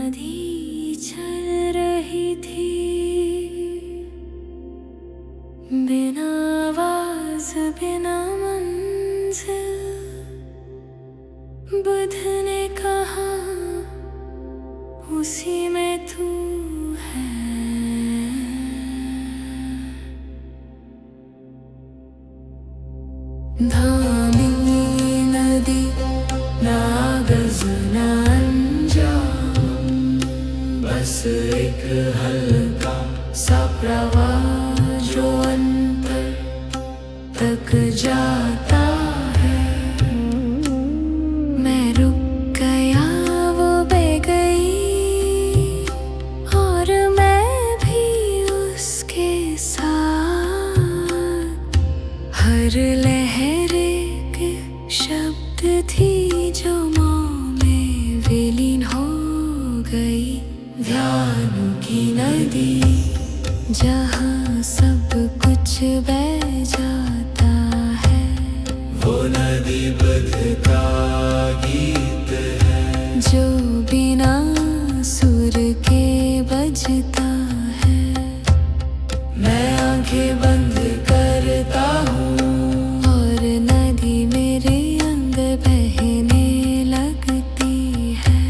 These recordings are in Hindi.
नदी चल रही थी बिना आवाज बिना मंजिल। बुध ने कहा उसी में तू है। धामी नदी ना गज ना अंजाम, बस एक हल्का सा प्रवाह जो अंतर तक जाता है। मैं रुक गया, वो बह गई और मैं भी उसके साथ। हर लहर एक शब्द थी जो में विलीन हो गई। ध्यान की नदी जहाँ सब कुछ बह जाता है, वो नदी बुध का गीत है जो बिना सुर के बजता है। मैं आंखें बंद करता हूँ और नदी मेरे अंदर बहने लगती है।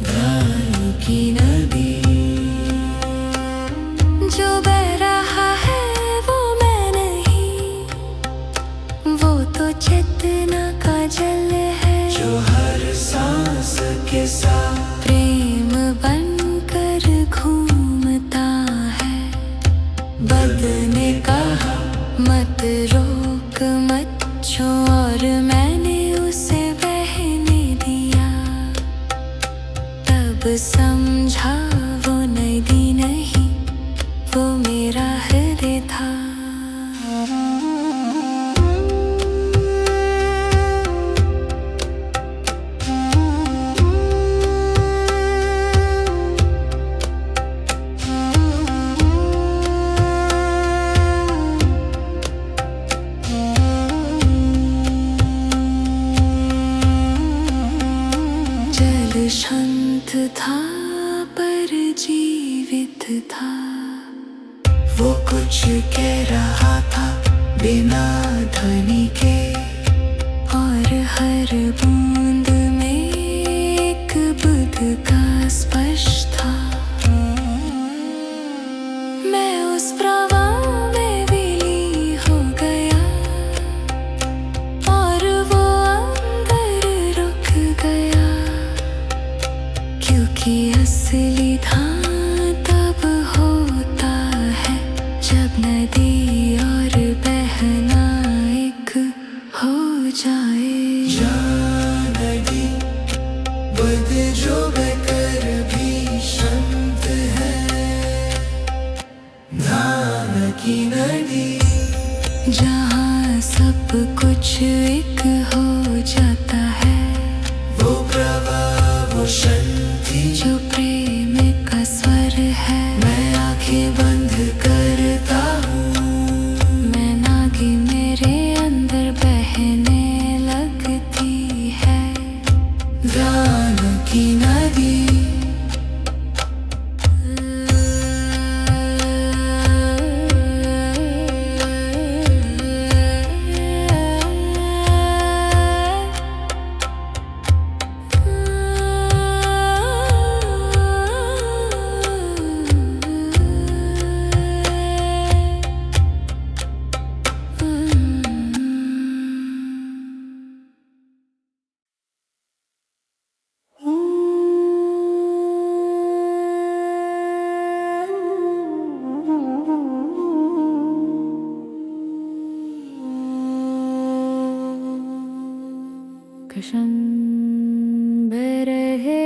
ध्यान की नदी जो बह रहा है वो मैं नहीं, वो तो चेतना का जल है जो हर सांस के साथ प्रेम बनकर घूमता है। बुध ने कहा मत रोक मत छो, और मैंने उसे बहने दिया। तब समझा वो नदी नहीं, वो मेरा हृदय था। जल शांत था पर जीवित था। वो कुछ कह रहा था बिना ध्वनि के, और हर बूंद में एक बुध का स्पर्श था। मैं उस प्रवाह में विलीन हो गया और वो अंदर रुक गया, क्योंकि असली ध्यान तब होता है जब नदी और बहना एक हो जाए। नदी बुध जो बहकर भी शांत है। ध्यान की नदी जहाँ सब कुछ एक हो जाता है, वो प्रवाह वो शांति जो प्रेम का स्वर है। मैं आंखें बंद करता हूँ, मैं नागी मेरे अंदर बहने लगती है। ध्यान की नदी क्षण बह रहे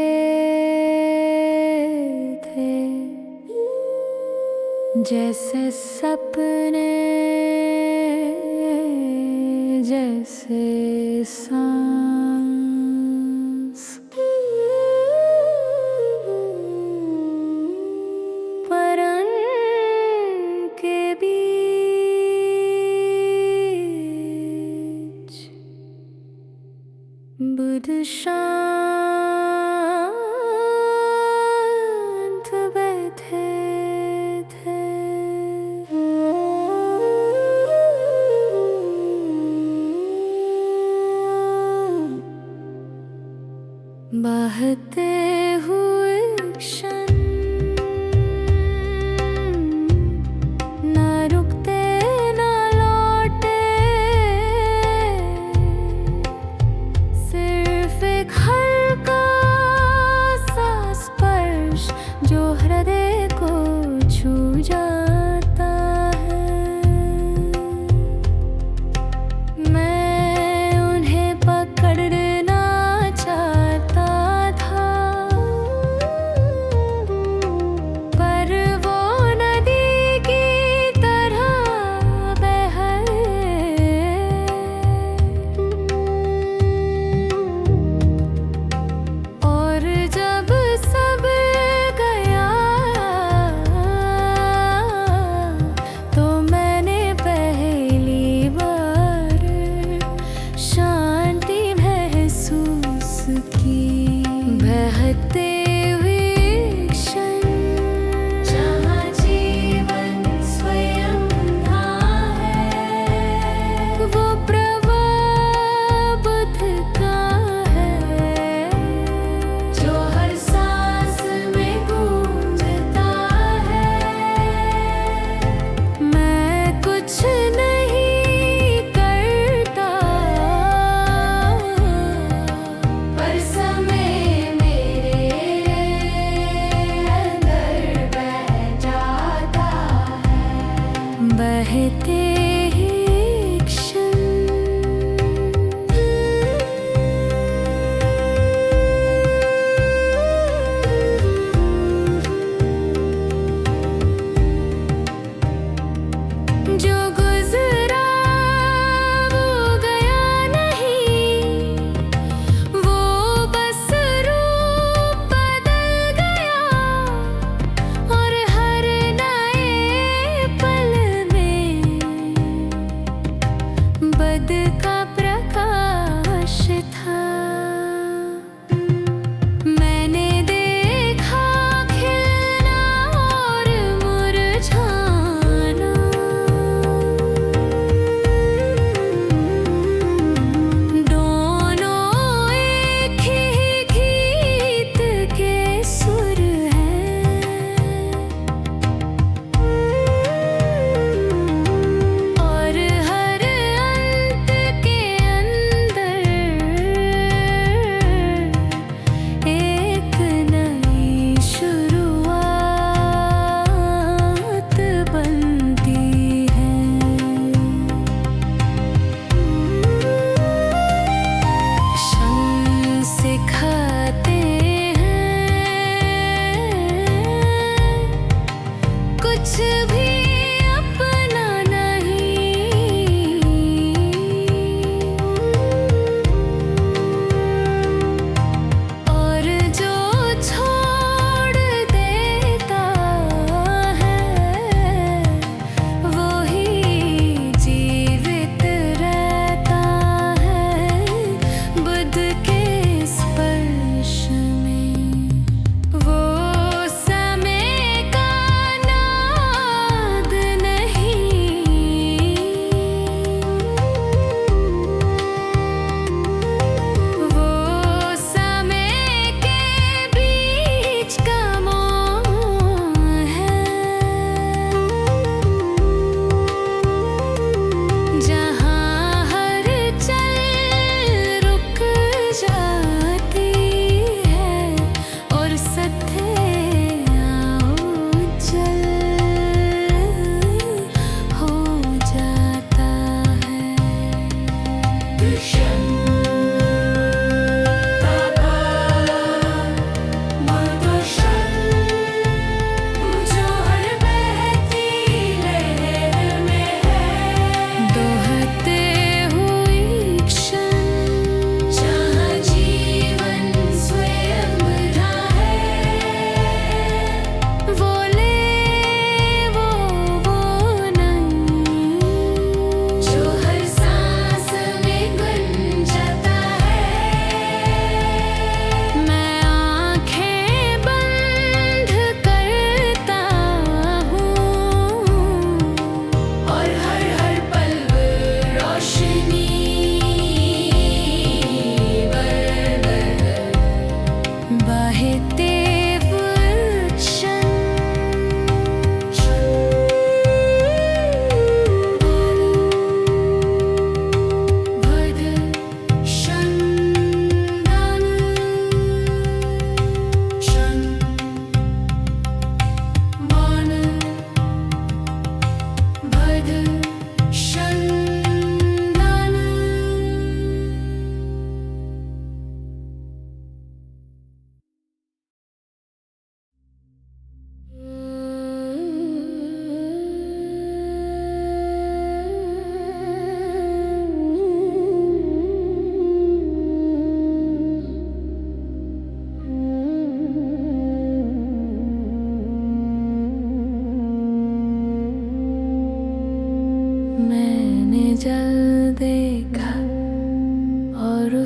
थे जैसे सपने, जैसे सांस। परन के बीच बुध शांत बहते हुए क्षण न रुकते न लौटे, सिर्फ एक हल्का सा स्पर्श जो हृदय को छू जाता है। मैं उन्हें पकड़ना चाहता था,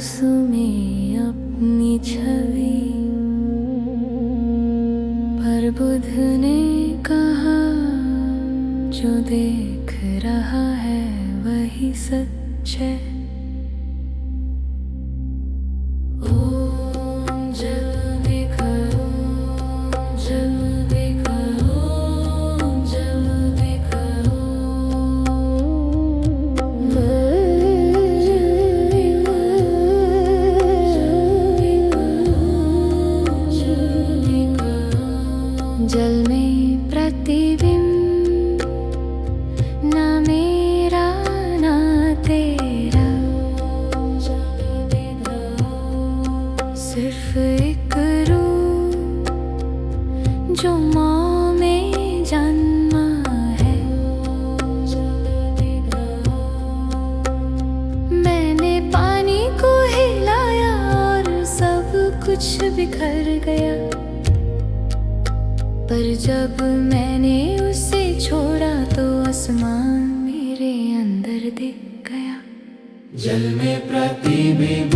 में अपनी छवि, पर बुध ने कहा जो देख रहा है वही सच है। ओम जल्दी करो, जल्दी करो, जल्दी करो, जल्दी करो। जल में प्रतिबिंब, ना मेरा ना तेरा, सिर्फ एक रूप जो माँ में जन्मा है। मैंने पानी को हिलाया और सब कुछ बिखर गया, पर जब मैंने उसे छोड़ा तो आसमान मेरे अंदर दिख गया। जल में प्रतिबिंब,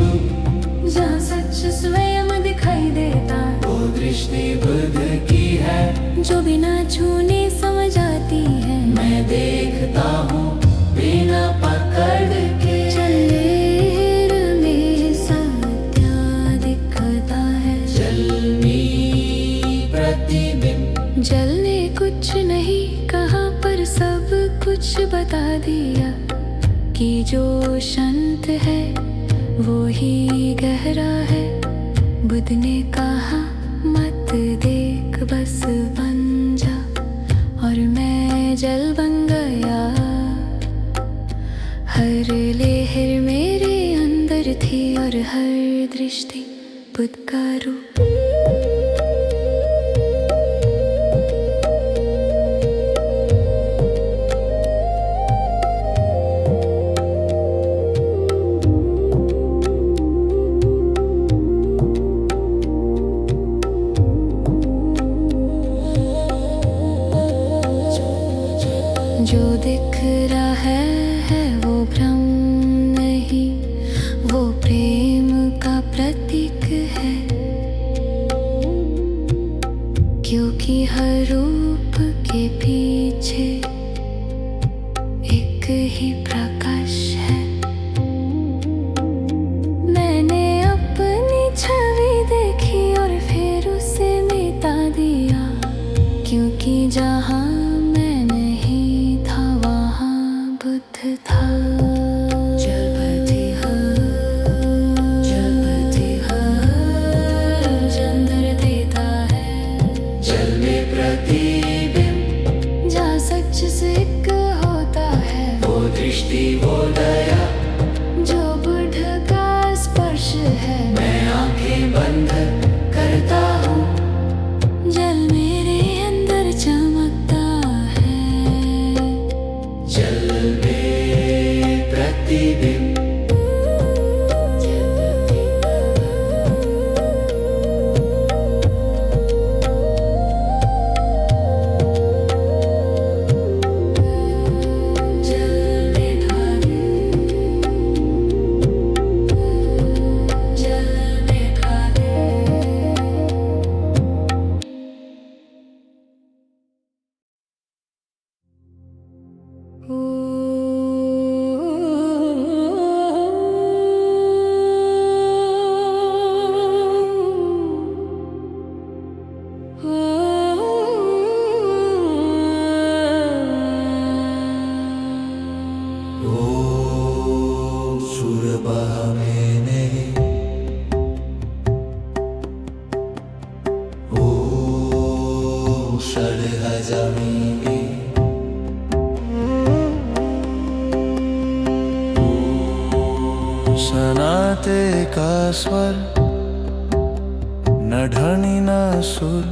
जहाँ सच स्वयं दिखाई देता, वो दृष्टि बुद्ध की है, जो बिना छूने समझ आती है। मैं देखता हूँ बिना पकड़ के। जलेर में सत्या दिखता है। जल में प्रतिबिंब, जल ने कुछ नहीं कहा पर सब कुछ बता दिया कि जो शांत है वो ही गहरा है। बुद्ध ने कहा मत देख, बस बन जा, और मैं जल बन गया। हर लहर मेरे अंदर थी और हर दृष्टि बुद्ध का रूप। जो दिख रहा है वो भ्रम नहीं, वो प्रेम का प्रतीक है, क्योंकि हर रूप के पीछे एक ही प्रकाश है। मैंने अपनी छवि देखी और फिर उसे मिटा दिया, क्योंकि जहाँ था। जलपति अंदर देता है। जल में प्रतिबिंब, जहाँ सच से एक होता है, वो दृष्टि वो दया, जो बुद्ध का स्पर्श है। मैं आंखें बंद करता हूँ, जल मेरे अंदर चमकता है। जल में प्रतिबिंब। सनाते का स्वर, न ध्वनि न सुर,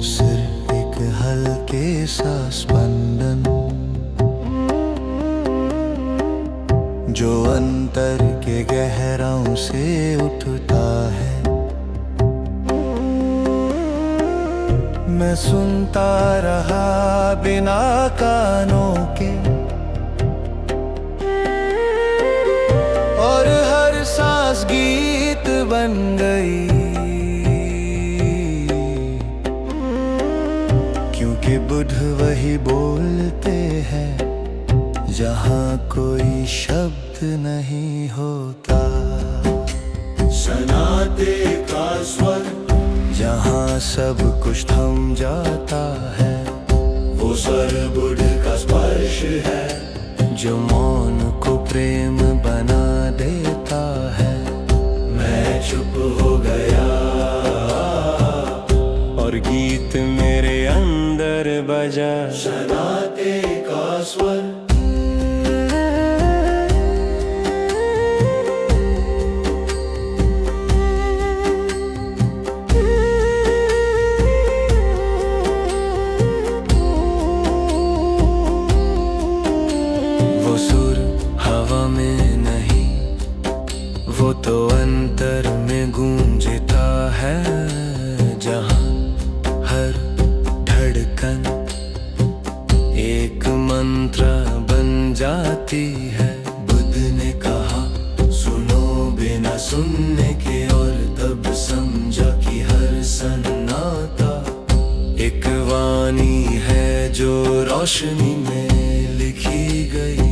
सिर्फ एक हल्के सा स्पंदन, जो अंतर के गहराओं से उठता है। मैं सुनता रहा बिना कानों के, और नहीं होता। सन्नाटे का स्वर जहाँ सब कुछ थम जाता है, वो स्वर बुढ़ का स्पर्श है जो मौन को प्रेम बना देता है। मैं चुप हो गया और गीत मेरे अंदर बजा। सन्नाटे का स्वर वो सुर हवा में नहीं, वो तो अंतर में गूंजता है, जहाँ हर धड़कन एक मंत्र बन जाती है। बुद्ध ने कहा सुनो बिना सुनने के, और तब समझा कि हर सन्नाटा एक वाणी है जो रोशनी में लिखी गई।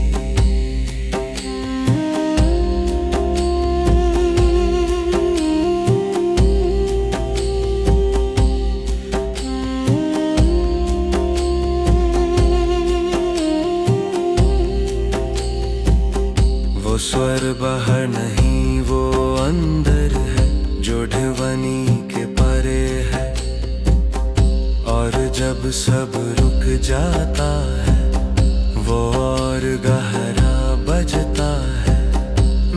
वो स्वर बाहर नहीं, वो अंदर है जो ध्वनि के परे है। और जब सब रुक जाता है, वो और गहरा बजता है।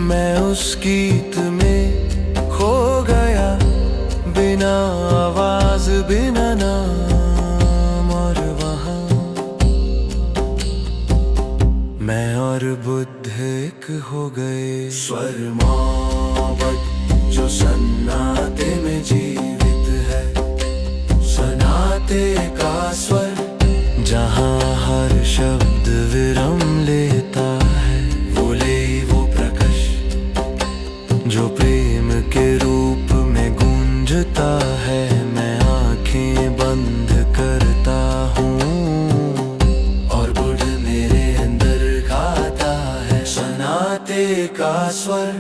मैं उस गीत में खो गया, बिना आवाज बिना नाम, और वहाँ मैं और बुद्ध एक हो गए। स्वर मोहब्बत जो सन्नाटे में जीवित है। सन्नाटे का स्वर जहाँ हर शब्द विराम लेता है। वो प्रकाश जो प्रेम के रूप में गूंजता है। मैं आंखें बंद करता हूँ और बुढ़ मेरे अंदर गाता है। सन्नाटे का स्वर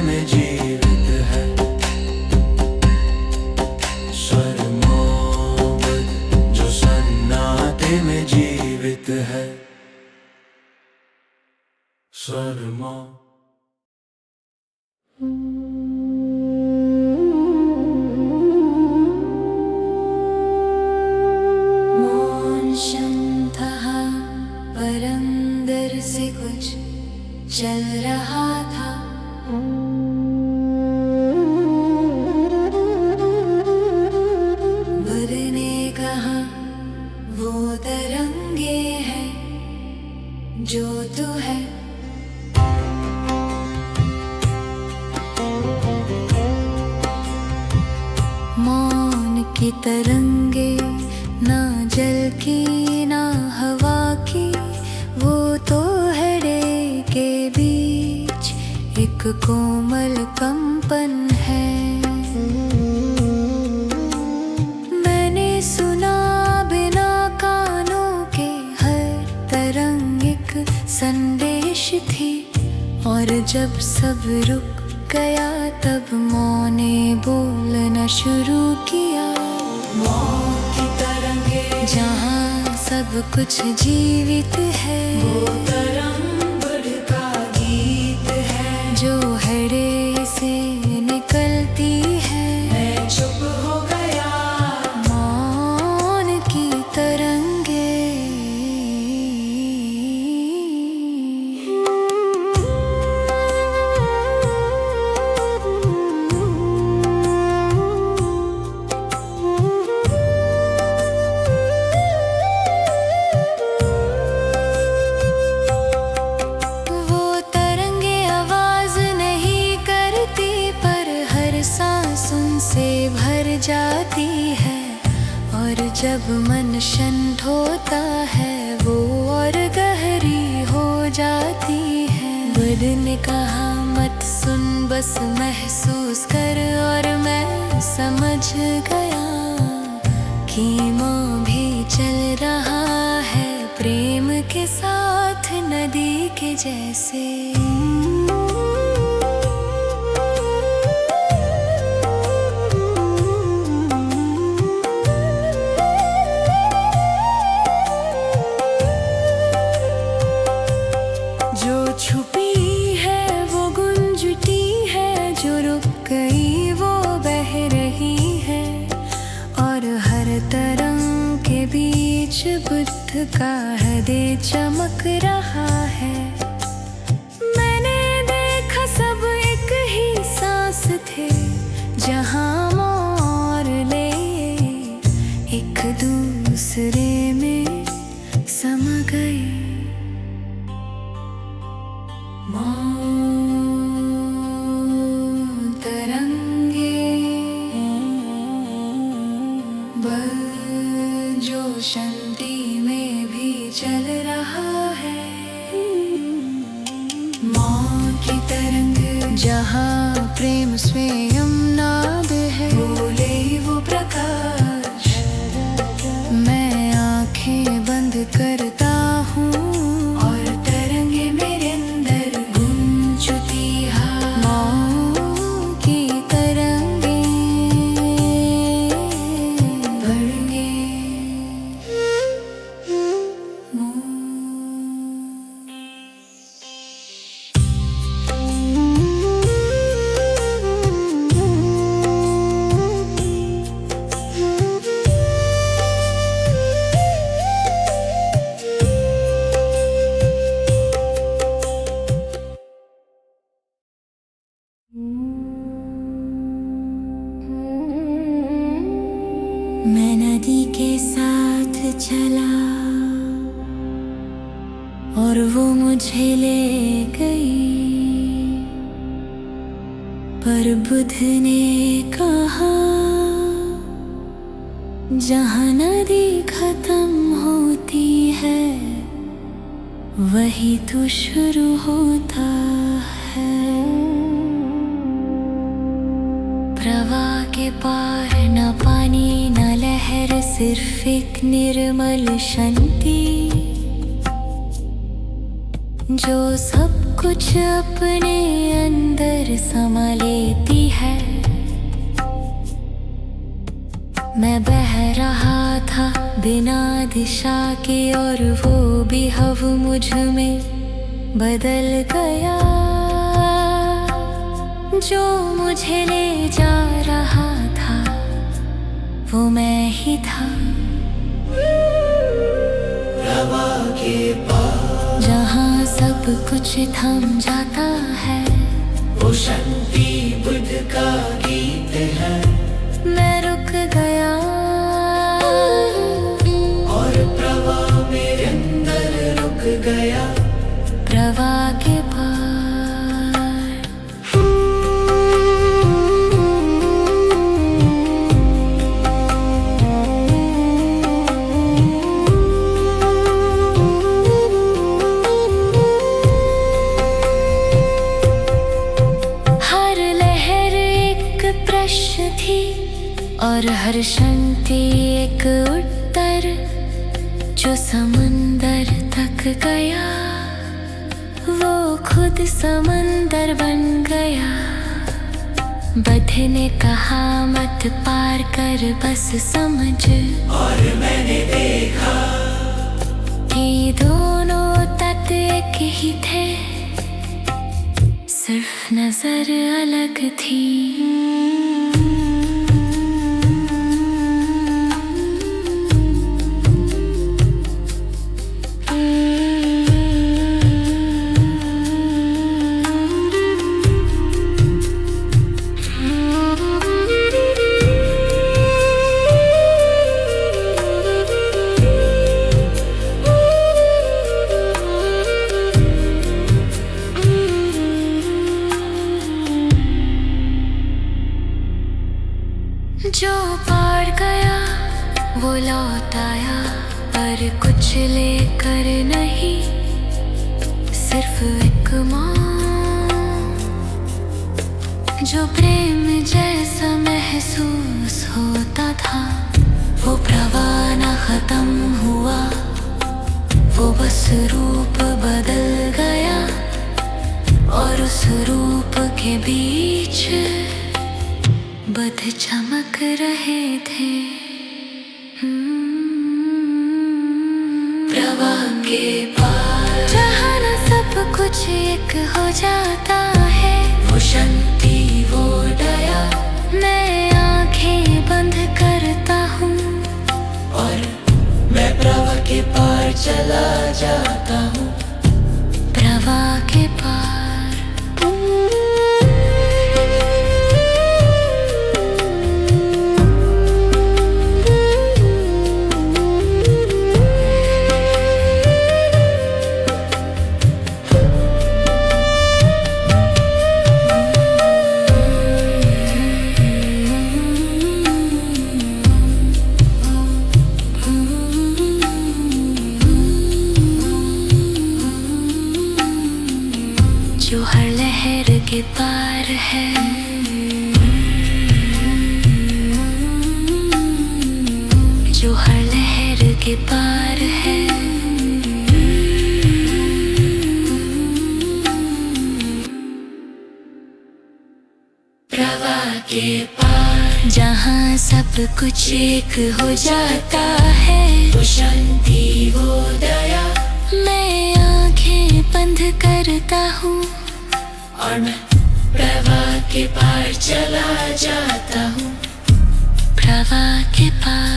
में जीवित है। स्वर मोहब्बत जो सन्नाटे में जीवित है। स्वर मौन शांत था, पर अंदर से कुछ चल रहा था। बुद्ध ने कहा वो तरंगे हैं जो तू है। मौन की तरंगे, ना जल की ना हवा की, वो तो हरे के बीच एक कोमल कंपन है। मैंने सुना बिना कानों के हर तरंग एक संदेश थी। और जब सब रुक गया, तब मौन ने बोलना शुरू किया। मौन की तरंगे जहाँ सब कुछ जीवित है, वो तरंग बुढ़ का गीत है जो हृदय से निकलती है। मैं चुप हो गया मौन की तरंगे। दर्द ने कहा मत सुन, बस महसूस कर, और मैं समझ गया कि मोह भी चल रहा है प्रेम के साथ नदी के जैसे। जो छुपी है वो गुंजती है, जो रुक गई वो बह रही है, और हर तरंग के बीच बुद्ध का हृदय चमक रहा है। मैंने देखा सब एक ही सांस थे, जहां मोर ले एक दूसरे में समा गए। तरंगे बल जो शांति में भी चल रहा है। मौन की तरंग जहाँ प्रेम स्वयं नाद है, बोले वो प्रकाश। मैं आंखें बंद करता हूँ और तरंगे मेरे अंदर गुंजती है। मौन की तरंगे बढ़ेंगे। मैं नदी के साथ चला और वो मुझे ले गई, पर बुद्ध ने कहा जहाँ नदी खत्म होती है वही तो शुरू होता है। प्रवाह के पार न पानी न लहर, सिर्फ एक निर्मल शांति जो सब कुछ अपने अंदर समा लेती है। मैं बह रहा था बिना दिशा के, और वो भी हव मुझ में बदल गया। जो मुझे ले जा रहा था वो मैं ही था। प्रवाह के पार जहाँ सब कुछ थम जाता है, वो शांति बुद्ध का गीत है। मैं रुक गया और प्रवाह मेरे अंदर रुक गया। प्रवाह के पार। और हर शांति एक उत्तर जो समंदर तक गया, वो खुद समंदर बन गया। बुद्ध ने कहा मत पार कर, बस समझ। और मैंने देखा कि दोनों तट एक ही थे, सिर्फ नजर अलग थी। जो पार गया वो लौट आया, पर कुछ लेकर नहीं, सिर्फ एक मौन। जो प्रेम जैसा महसूस होता था, वो प्रवाह न खत्म हुआ, वो बस रूप बदल गया, और उस रूप के बीच बद चमक रहे थे। प्रवाह के पार जहाँ न सब कुछ एक हो जाता है, वो शांति वो दया, मैं आंखें बंद करता हूँ और मैं प्रवाह के पार चला जाता हूँ। प्रवाह के पार जो हर लहर के पार है, जो हर लहर के पार है। प्रवाह के पार जहाँ सब कुछ एक हो जाता है, वो शांति वो दया, मैं आंखें बंद करता हूँ और मैं प्रवाह के पार चला जाता हूँ। प्रवाह के पार।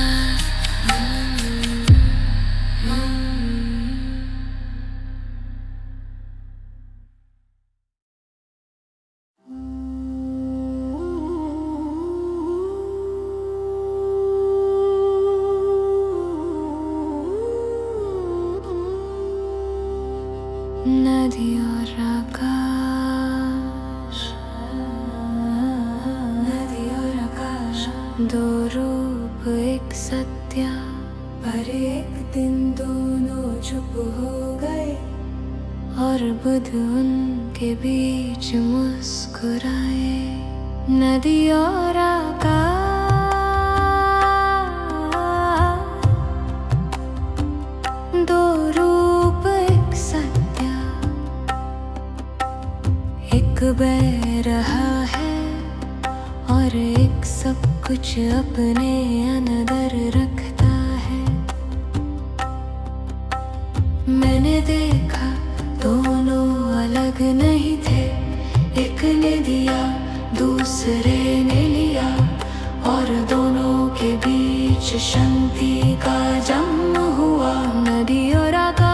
नदी और आकाश, नदी और आकाश, दो रूप एक सत्य, पर एक दिन दोनों चुप हो गए, और बुध उनके बीच मुस्कुराए। नदी और आकाश, दो रूप एक सत्य, एक बह रहा है और एक सब कुछ अपने अंदर रखता है। मैंने देखा दोनों अलग नहीं थे, एक ने दिया दूसरे ने लिया, और दोनों के बीच शांति का जन्म हुआ। नदी और आकाश,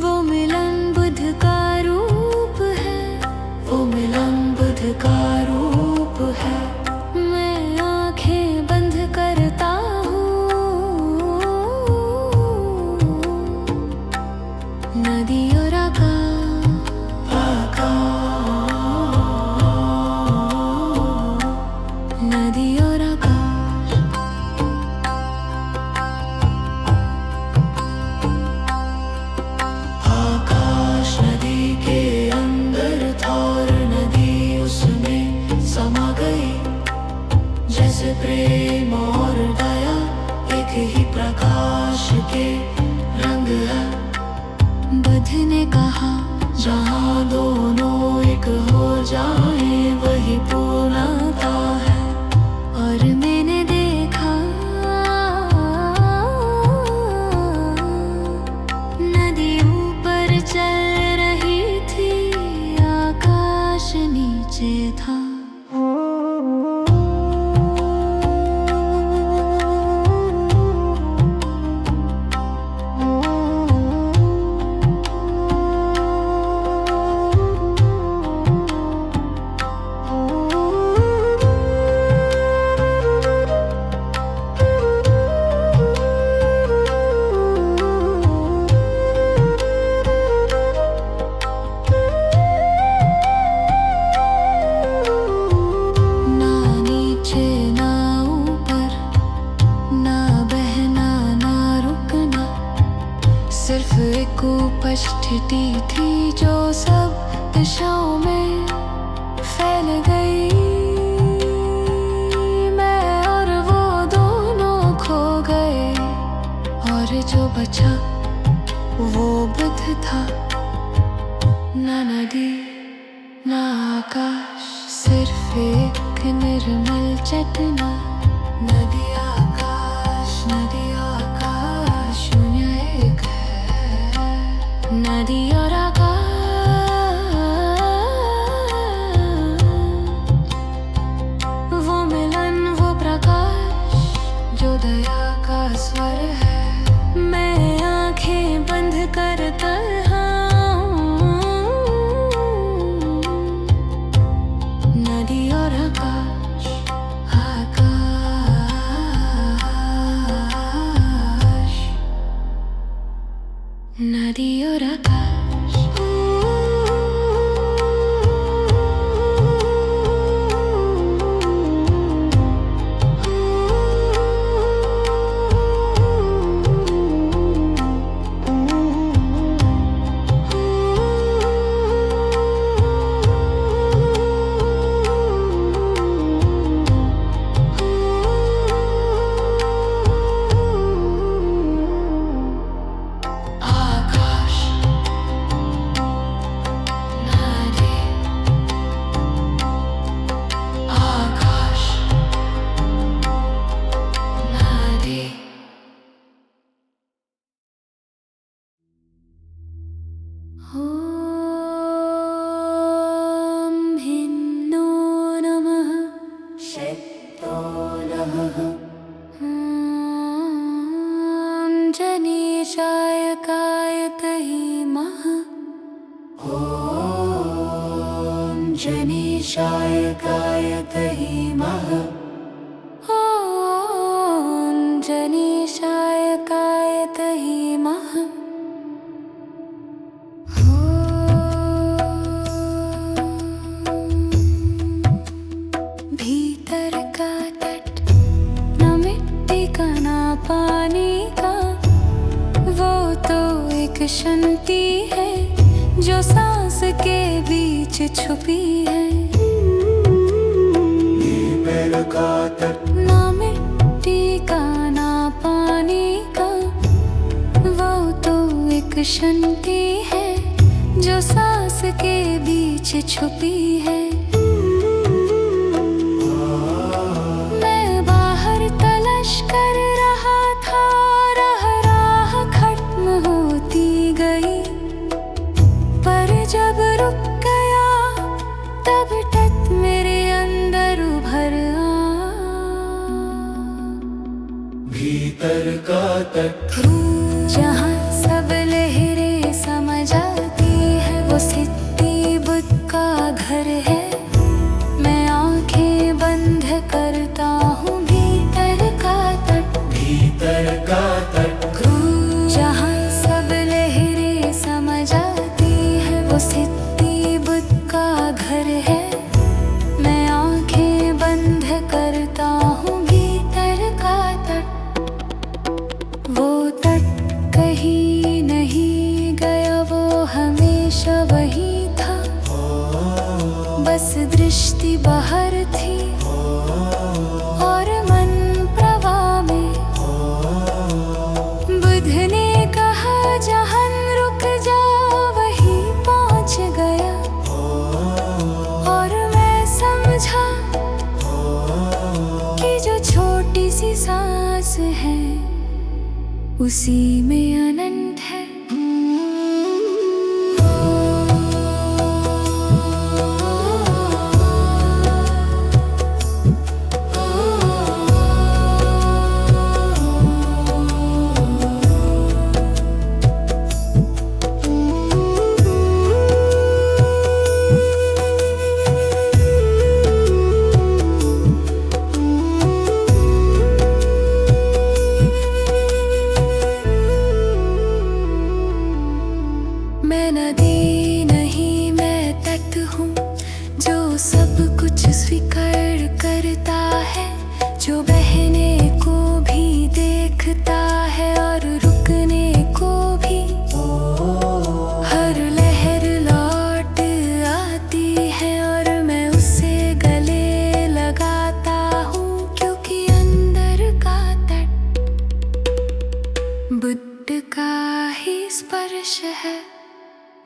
वो मिलन बुध का रूप है, वो मिलन बुध का रूप है। मैं आंखें बंद करता हूँ, नदी और नदी और आकाश। आकाश नदी के अंदर था और नदी उसमें समा गई। जैसे प्रेम और दया एक ही प्रकाश के रंग है। बुध ने कहा जहाँ दोनों एक हो जाए वही पूर्णता है। और मैंने देखा नदी ऊपर चल रही थी, आकाश नीचे था। को पछती थी जो सब दिशाओं में फैल गई। मैं और वो दोनों खो गए और जो बचा वो बुद्ध था। ना नदी ना आकाश, सिर्फ एक निर्मल चेतना। नदी आकाश शून्य एक है। नदी और आकाश, वो मिलन, वो प्रकाश जो दया का स्वर है। मैं आंखें बंद कर तन्हा हूँ। नदी और आकाश, नदी और आकाश। जनीशाय कायतहि मः। ॐ जनीशाय कायतहि मः। ॐ जनीशाय कायतहि मः। भीतर का तट, न मिट्टी का ना पानी का, वो तो एक शांति है जो सांस के बीच छुपी है। भीतर का तट, ना मिट्टी का ना पानी का, वो तो एक शांति है जो सांस के बीच छुपी है। मैं बाहर तलाश कर रहा था, राह खत्म होती गई, पर जब रुक गया तब तक मेरे अंदर उभर आ। भीतर का तट, जहाँ सब लहरें समझ आती है, वो सिद्धि बुद्ध का घर है। मैं आंखें बंद करता हूँ। भीतर का तट, भीतर का तट, जहाँ सब लहरें समझ आती है, वो सिद्धि बुद्ध का घर है। मैं आंखें बंद करता हूँ। भीतर का तट, वो तट कहीं नहीं गया, वो हमेशा वही था। बस दृष्टि बाहर थी और मन प्रवाह में। बुद्ध ने कहा जहाँ रुक जा वहीं पहुँच गया, और मैं समझा कि जो छोटी सी सांस है उसी में अनंत है। मैं नदी नहीं, मैं तट हूँ जो सब कुछ स्वीकार करता है, जो बहने को भी देखता है और रुकने को भी। देश है,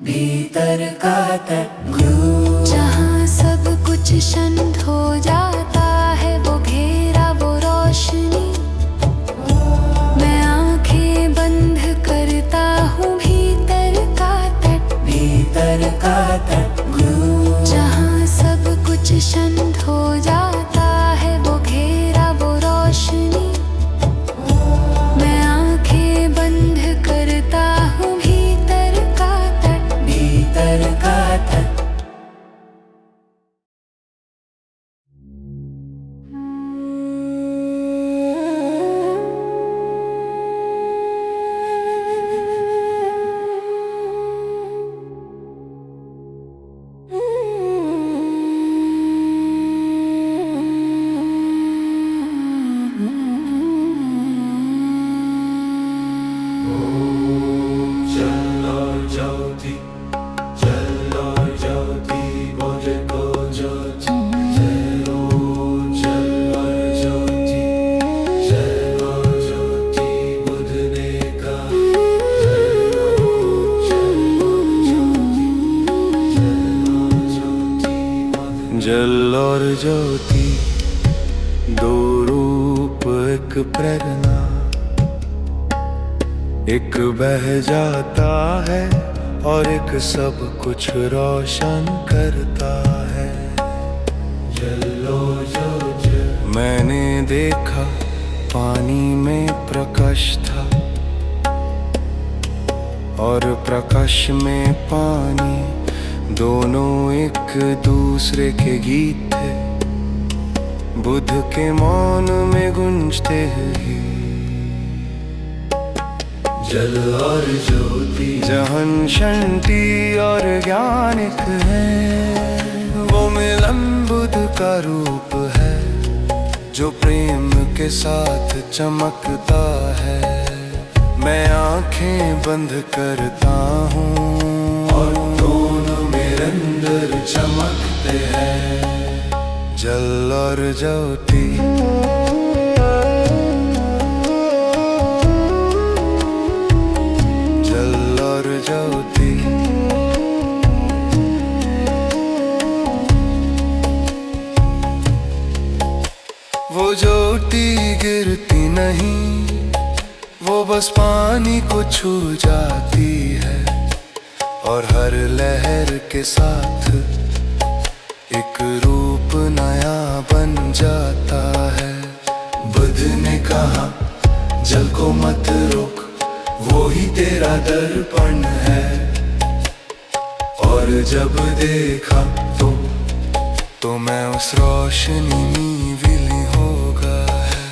भीतर का तट ग्लू, जहाँ सब कुछ शांत हो जाता है, वो घेरा वो रोशनी। मैं आंखें बंद करता हूँ, भीतर का तट, भीतर का तट ग्लू, जहाँ सब कुछ शांत हो जाता है, वो घेरा वो रोशनी। मैं आंखें बंद करता हूँ, भीतर का तट, भीतर का तट। जल और ज्योति दो रूप एक प्रेरणा, एक बह जाता है और एक सब कुछ रोशन करता है। जलो जो जल। मैंने देखा पानी में प्रकाश था और प्रकाश में पानी, दोनों एक दूसरे के गीत थे, बुद्ध के मौन में गूंजते हुए। जल और ज्योति जहन शांति और ज्ञान एक है, वो मिलन बुद्ध का रूप है, जो प्रेम के साथ चमकता है। मैं आंखें बंद करता हूँ और दोनों मेरे अंदर चमकते हैं। जल और ज्योति, जल और ज्योति। वो ज्योति गिरती नहीं, वो बस पानी को छू जाती है और हर लहर के साथ एक रूप नया बन जाता है। बुद्ध ने कहा जल को मत रोक, वो ही तेरा दर्पण है। और जब देखा तो मैं उस रोशनी में विलीन हो गया है।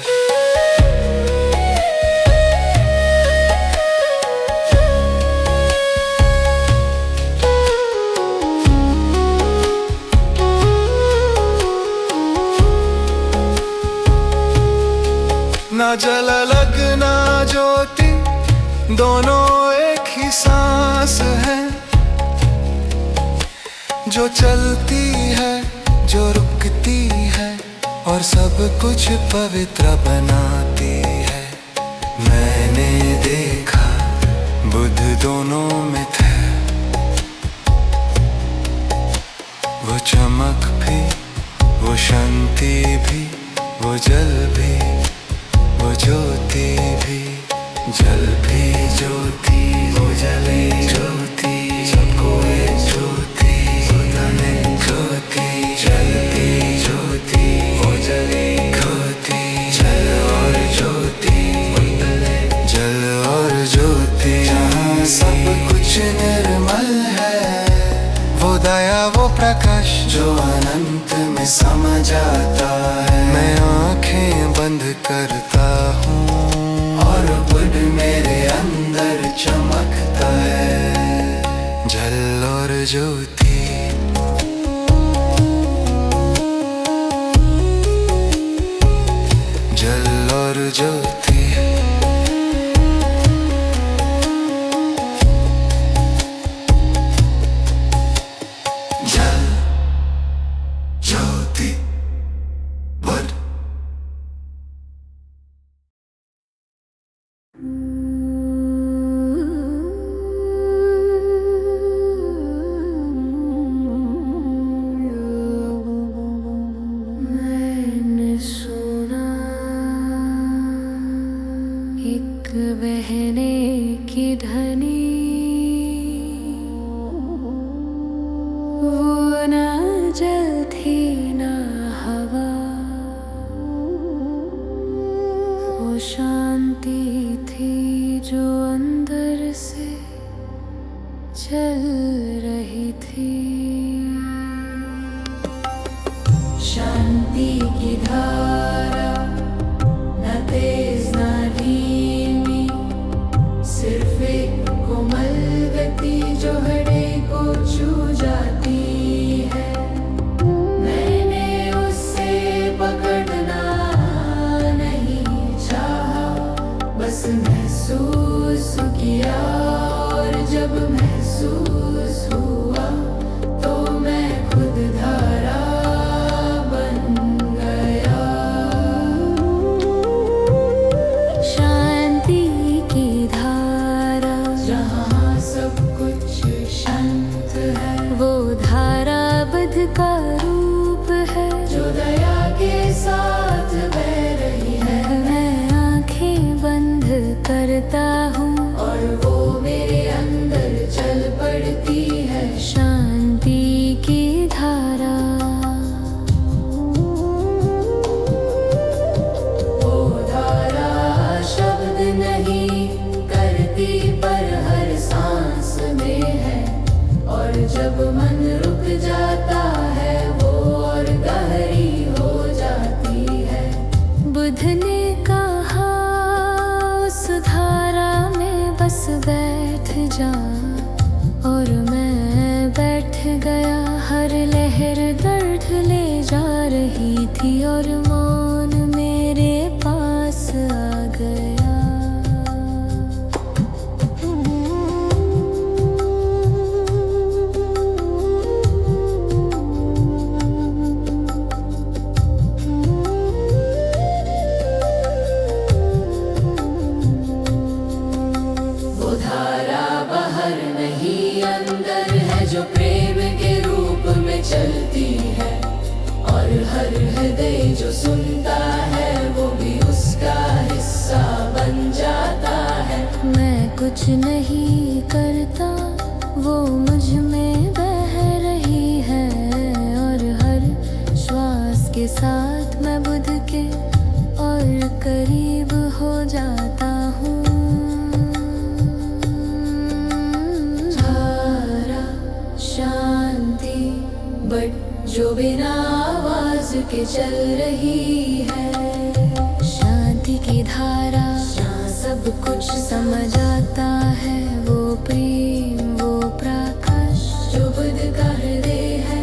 ना जल अलग ना ज्योति, दोनों एक ही सांस है, जो चलती है जो रुकती है और सब कुछ पवित्र बनाती है। मैंने देखा बुद्ध दोनों में थे, वो चमक भी, वो शांति भी, वो जल भी, वो ज्योति भी। जल भी ज्योति, वो जले ज्योति, सबको एक ज्योति, सुधाने ज्योति। जलती ज्योति, वो जले ज्योति, जल और ज्योति, जल और ज्योति। जहाँ सब कुछ निर्मल है, वो दया वो प्रकाश जो अनंत में समा जाता है। मैं आंखें बंद करता हूँ और बुद्ध मेरे अंदर चमकता है। जल और ज्योति, जल और ज्योति। जल ज्योति बुद्ध। एक बहने की ध्वनि, वो न जल थी न हवा, वो शांति थी जो अंदर से चल रही थी। शांति की धारा, न तेज न धीमी, सिर्फ एक कोमल गति जो हृदय को छू जाती है। मैंने उससे पकड़ना नहीं चाहा, बस महसूस किया, और जब महसूस हुआ तो मैं खुद धारा बन गया। शांति की धारा, जहाँ सब कुछ शांत है, वो धारा बुद्ध का रूप है जो दया के साथ बह रही है। मैं आंखें बंद करता हूँ और वो मेरे अंदर चल पड़ती है। शांति की धारा। वो धारा शब्द नहीं करती, पर हर सांस में है, और जब मन रुक जाता है वो और गहरी हो जाती है। बुद्ध ने कहा उस धारा में बस बैठ जा, और मैं बैठ गया। हर लहर दर्द ले जा रही थी और मौन मेरे पास आ गया। वो धारा बाहर नहीं अंदर है, जो प्रेम के रूप में चलती है, और हर हृदय जो सुनता है वो भी उसका हिस्सा बन जाता है। मैं कुछ नहीं करता, वो मुझ में बह रही है, और हर श्वास के साथ मैं बुद्ध के और करीब हो जाता हूँ। धारा शांति, बट जो बिना आवाज के चल रही है। शांति की धारा, जहाँ सब कुछ समझ आता है वो प्रेम, वो प्रकाश जो बुद्ध का हृदय है।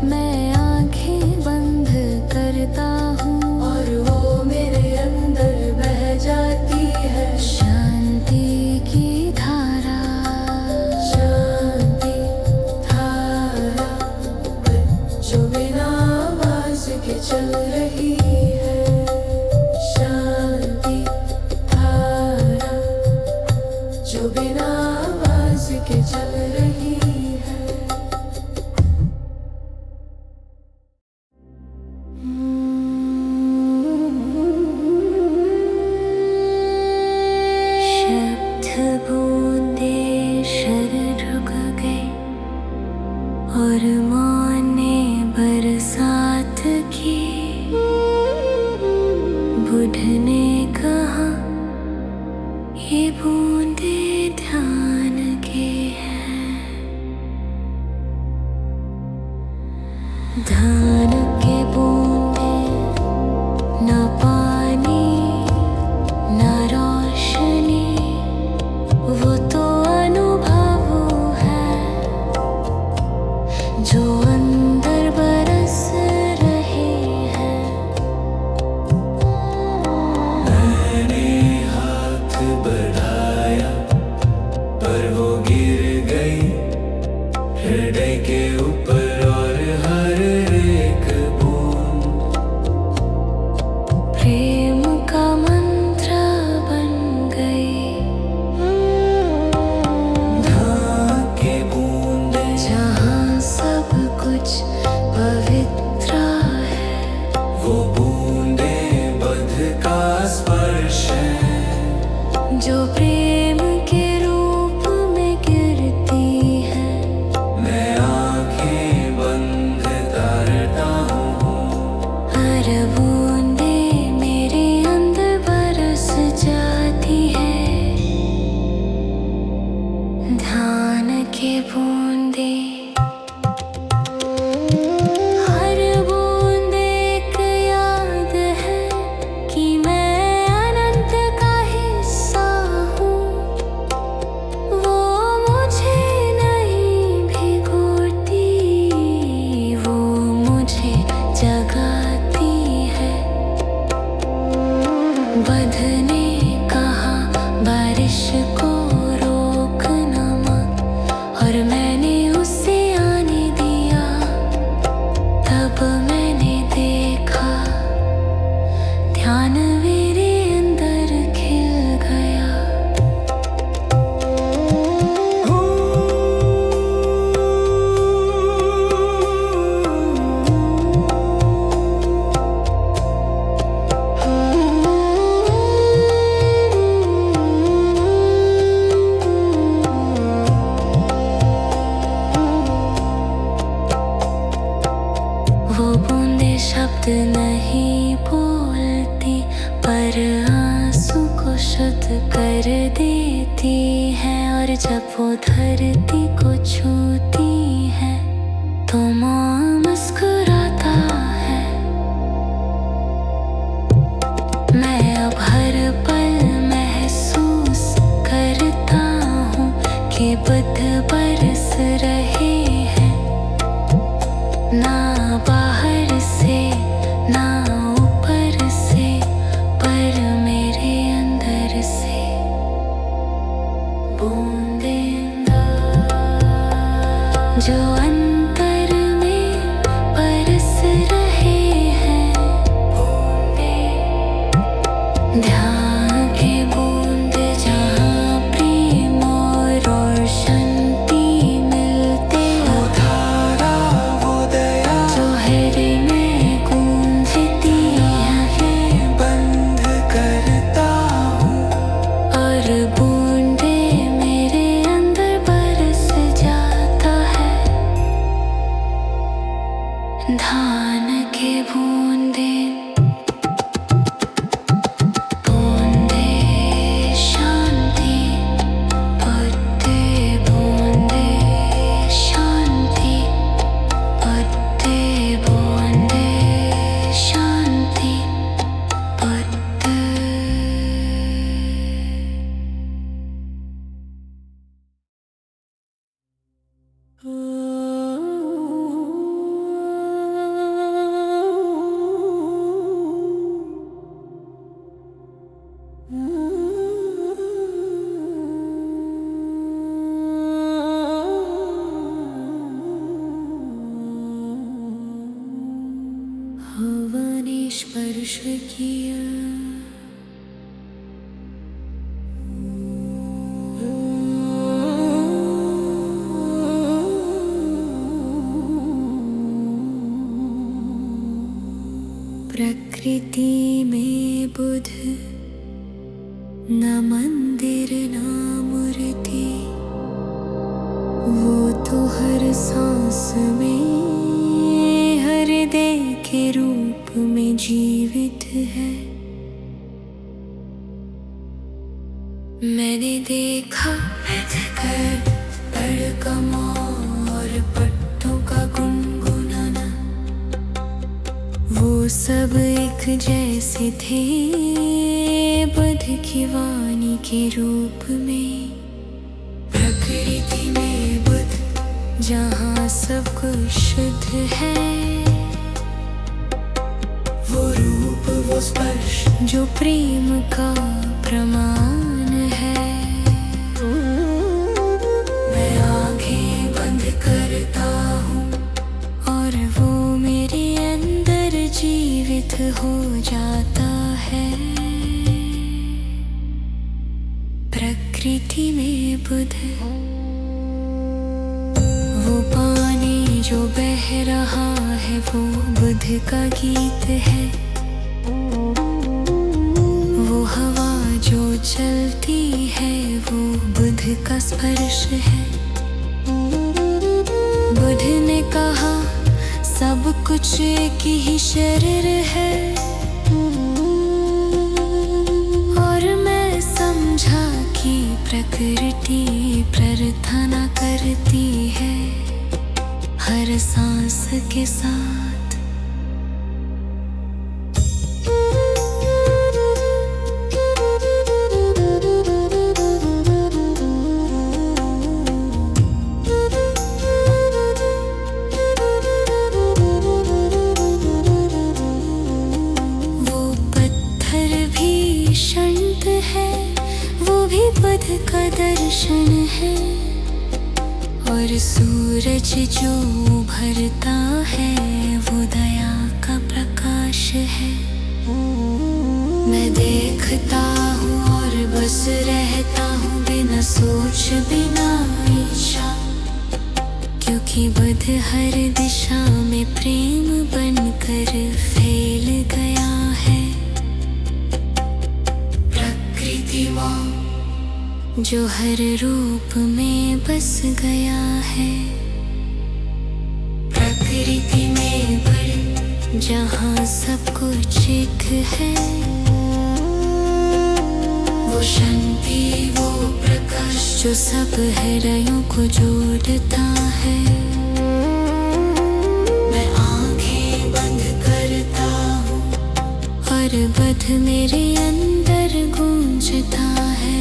मैं आंखें बंद करता हूँ और वो मेरे अंदर बह जाती है। शांति की धारा। शांति धारा, जो बिना आवाज के चल रही है। शांति धारा, जो बिना आवाज के चल रही है। शब्द बूंदे शर रुक गए और मौन ने बरसात की। बुद्ध ने कहा ये बूंदे ध्यान के हैं। ध्यान के बूंदे, न पानी न रोशनी, वो तो अनुभव है जो अंदर बरस रहे हैं। मैंने हाथ बढ़ाया पर वो गिर गई हृदय के ऊपर, और हर एक बूंद प्रेम का मंत्र बन गई। के बूंदे जहाँ सब कुछ पवित्र है, वो बूंदे बुद्ध का स्पर्श है। जो प्रेम के रूप में गिरती है। मैं आंखें बंद करता हूँ, हर बूंदे मेरे अंदर बरस जाती है। ध्यान के बूंदे, हर बूंद एक याद है कि मैं अनंत का हिस्सा हूँ। वो मुझे नहीं भिगोती, वो मुझे जगाती है। बुध ने कहा बारिश को रोकना मत, और मैंने उसे आने दिया। तब मैंने देखा ध्यान मेरे अंदर खिल गया। वो बूंदे शब्द नहीं बोलती, पर आंसू को शुद्ध कर देती हैं। और जब वो धरती को छूती है तो माँ मुस्कुराता है। मैं अब हर पल महसूस करता हूँ कि बुध बरस रहे हैं, ना बाहर से ना ऊपर से, पर मेरे अंदर से। बूंदें जो अंतर में बरस रहे हैं। ध्यान के बूंद जहाँ प्रेम और शांति मिलते हैं। वो धारा वो दया जो हृदय में गूंजती है। आंखें बंद करता हूँ, और बूंदे मेरे अंदर बरस जाता है। ध्यान के बूंदे, बूंदे शांति, बुद्धे बूंदे शांति, बुद्धे बूंदे शांति, बुद्धे। हवा ने स्पर्श किया, प्रकृति में बुध, न मंदिर न मूर्ति। वो तो हर सांस में हृदय के रूप में जीवित है। मैंने देखा बैठकर तड़कमों और पट्टों का गुनगुनाना। वो सब एक जैसे थे बुध की वाणी के रूप में। प्रकृति में बुध जहाँ सब कुछ शुद्ध है। वो रूप वो स्पर्श जो प्रेम का प्रमाण है। मैं आंखें बंद करता हूँ और वो मेरे अंदर जीवित हो जाता है। प्रकृति में बुध, वो पानी जो बह रहा है वो बुध का गीत है। वो हवा जो चलती है वो बुध का स्पर्श है। बुध ने कहा सब कुछ एक ही शरीर है, और मैं समझा कि प्रकृति प्रार्थना करती है हर सांस के साथ। बुध का दर्शन है, और सूरज जो उभरता है वो दया का प्रकाश है। मैं देखता हूँ और बस रहता हूँ बिना सोच बिना इच्छा, क्योंकि बुध हर दिशा में प्रेम बनकर फैल गया है। प्रकृति जो हर रूप में बस गया है, प्रकृति में बड़े जहाँ सब कुछ एक है। वो शांति वो प्रकाश जो सब हृदयों को जोड़ता है। मैं आंखें बंद करता हूँ और बुध मेरे अंदर गूंजता है।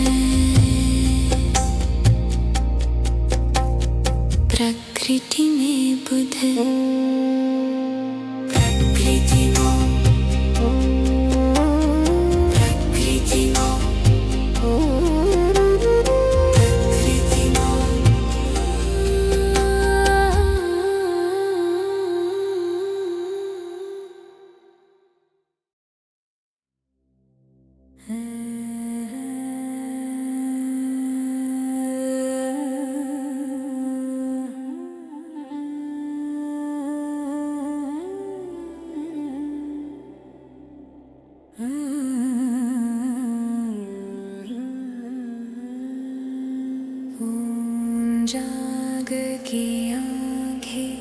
प्रकृति में बुध, प्रकृति जाग की आँखें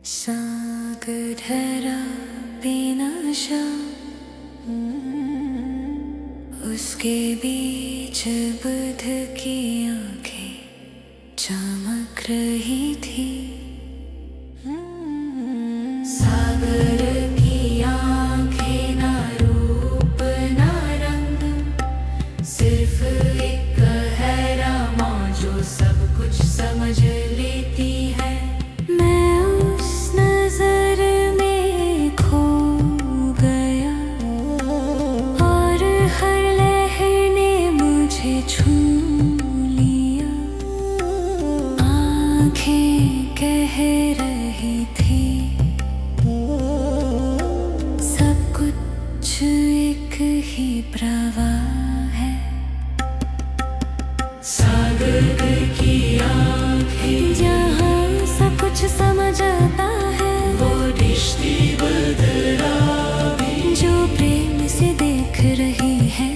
सागर धरा बेनशा, उसके बीच बुध की आँखें चमक रही थी। सागर की आँखें ना रूप ना रंग, सिर्फ एक जो सब कुछ समझ लेती है। मैं उस नजर में खो गया, और हर लहर ने मुझे छू लिया। आंखें कह रही थी सब कुछ एक ही प्रवाह है। सागर की आँखें जहाँ सब कुछ समझ आता है, वो दृष्टि बदलावी जो प्रेम से देख रही है।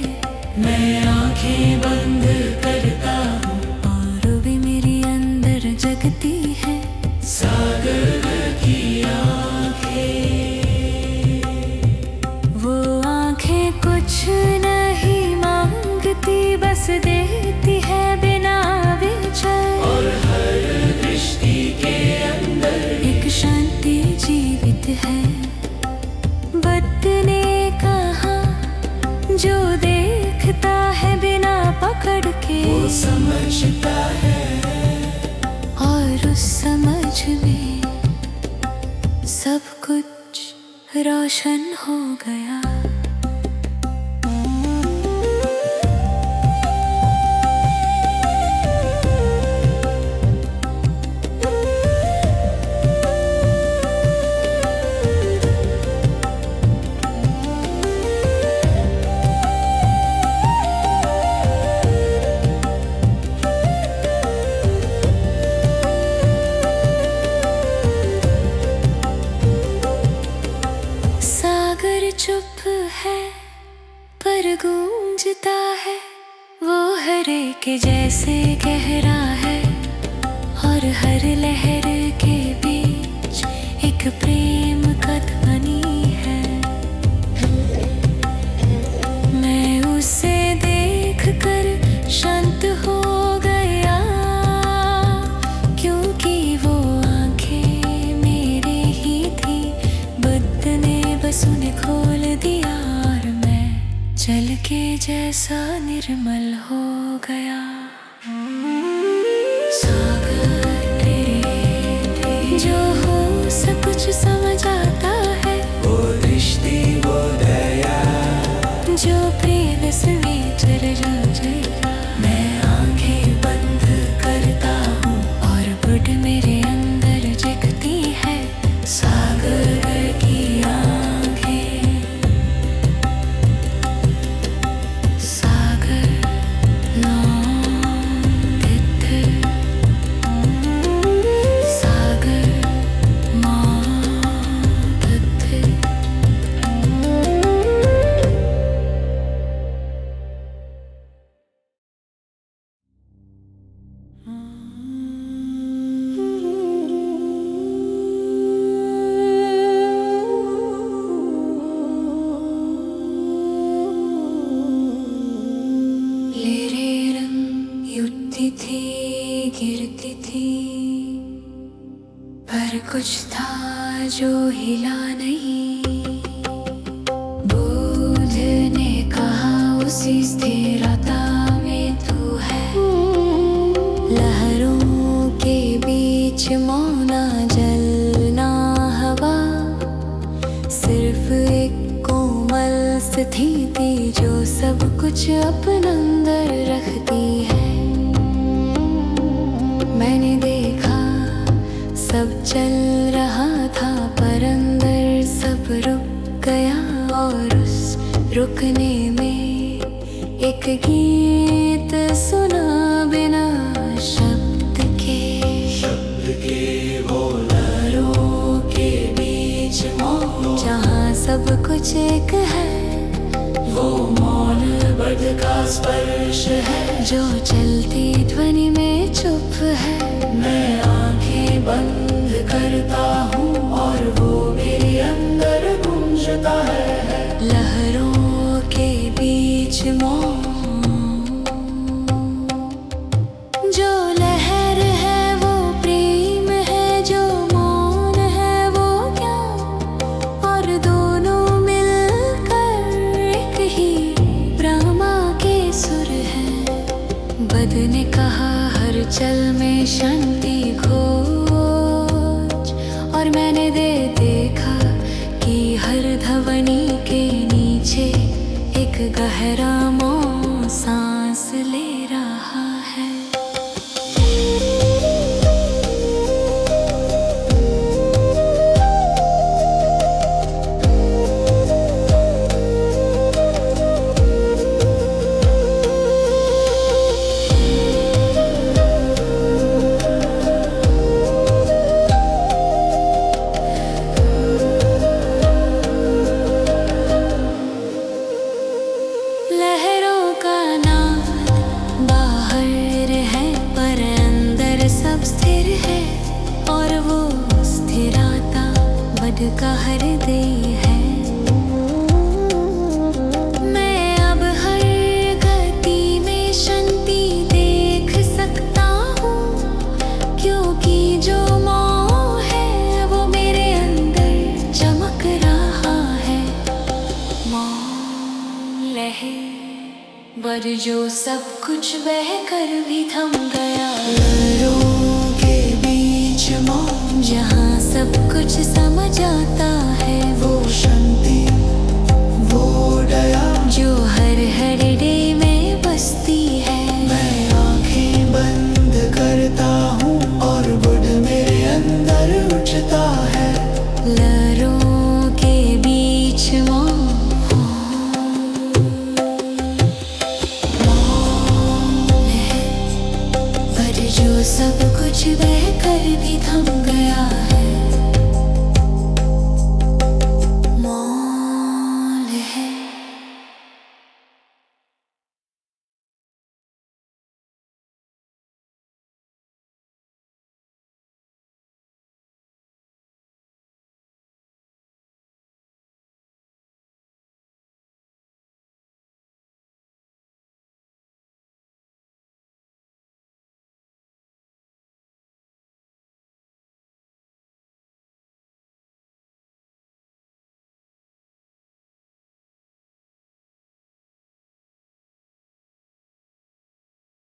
मैं आँखें बंद करता हूँ और भी मेरी अंदर जगती है। सागर की आँखें, वो आँखें कुछ नहीं मांगती, बस देती है बिना विचार। और हर दृष्टि के अंदर एक शांति जीवित है। बुद्ध ने कहा जो देखता है बिना पकड़ के वो समझता है, और उस समझ में सब कुछ रोशन हो गया। चुप पर गूंजता है, वो हर एक जैसे गहरा है, और हर लहर के बीच एक प्रेम का ध्वनि है। मैं उसे देख कर शांत हो गया, क्योंकि वो आंखें मेरे ही थी। बुद्ध ने बस उन्हें खोल दिया, और मैं जल के जैसा निर्मल हो गया। सागर तेरे जो हो सब कुछ समझ आता है, वो दृष्टि वो दया, जो प्रेम से चल जाए। मैं आंखें बंद करता हूँ और बुढ़ मेरे अंदर जगती है। सागर की आंखें, सागर लॉन्ग सागर थी, गिरती थी, पर कुछ था जो हिला नहीं। बुद्ध ने कहा उसी स्थिरता में तू है। लहरों के बीच मौना जलना हवा, सिर्फ एक कोमल स्थिति जो सब कुछ अपने अंदर रखती है। मैंने देखा सब चल रहा था, पर अंदर सब रुक गया, और उस रुकने में एक गीत सुना बिना शब्द के वो लहरों के बीच मौन, जहाँ सब कुछ एक है। वो मौन बुद्ध का स्पर्श है, जो चलती ध्वनि में चुप है। मैं आंखें बंद करता हूँ और वो मेरे अंदर गूंजता है। लहरों के बीच मौन, जो लहर है वो प्रेम है, जो मौन है वो ज्ञान, और दोनों मिलकर एक ही ब्रह्मा के सुर है। बुद्ध ने कहा हर चल में शांति खोज, और मैंने देखा कि हर ध्वनि के नीचे एक गहरा मौन सांस ले रहा है। लहरों का नाद बाहर है, पर अंदर सब स्थिर है, और वो स्थिरता बुद्ध का हृदय है। मैं अब हर गति में शांति देख सकता हूँ, क्योंकि जो मौन है वो मेरे अंदर चमक रहा है। मौन लहर पर जो सब कुछ बहकर भी थम गया। लहरों के बीच मौन, जहाँ सब कुछ समझ आता है। वो